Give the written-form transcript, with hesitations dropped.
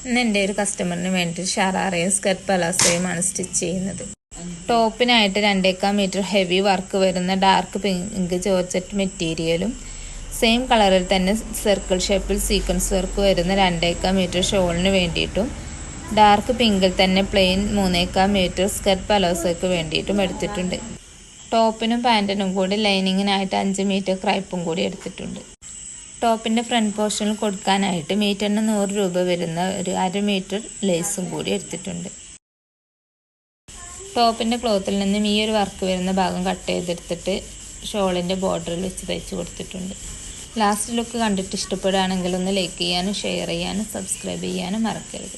ഇന്ന് എൻ്റെ ഒരു കസ്റ്റമറിന് വേണ്ടി ഷറാറയും സ്കർട്ട് പലാസോയുമാണ് സ്റ്റിച്ച് ചെയ്യുന്നത്. ടോപ്പിനായിട്ട് 2.25 മീറ്റർ ഹെവി വർക്ക് വരുന്ന ഡാർക്ക് പിങ്ക് ജോർജറ്റ് മെറ്റീരിയലും സെയിം കളറിൽ തന്നെ സർക്കിൾ ഷേപ്പിൽ സീക്വൻസ് വർക്ക് വരുന്ന 2.25 മീറ്റർ ഷോളിന് വേണ്ടിയിട്ടും ഡാർക്ക് പിങ്കിൽ തന്നെ പ്ലെയിൻ 3.25 മീറ്റർ സ്കർട്ട് പലാസോയ്ക്ക് വേണ്ടിയിട്ടും എടുത്തിട്ടുണ്ട്. ടോപ്പിനും പാൻറ്റിനും കൂടി ലൈനിങ്ങിനായിട്ട് 5 മീറ്റർ ക്രൈപ്പും കൂടി എടുത്തിട്ടുണ്ട്. ടോപ്പിൻ്റെ ഫ്രണ്ട് പോർഷനിൽ കൊടുക്കാനായിട്ട് മീറ്ററിന് 100 രൂപ വരുന്ന ഒരു 1/2 മീറ്റർ ലേസും കൂടി എടുത്തിട്ടുണ്ട്. ടോപ്പിൻ്റെ ക്ലോത്തിൽ നിന്നും ഈ ഒരു വർക്ക് വരുന്ന ഭാഗം കട്ട് ചെയ്തെടുത്തിട്ട് ഷോളിൻ്റെ ബോർഡറിൽ വെച്ച് തയ്ച്ച് കൊടുത്തിട്ടുണ്ട്. ലാസ്റ്റ് ലുക്ക് കണ്ടിട്ട് ഇഷ്ടപ്പെടുകയാണെങ്കിൽ ഒന്ന് ലൈക്ക് ചെയ്യാനും ഷെയർ ചെയ്യാനും സബ്സ്ക്രൈബ് ചെയ്യാനും മറക്കരുത്.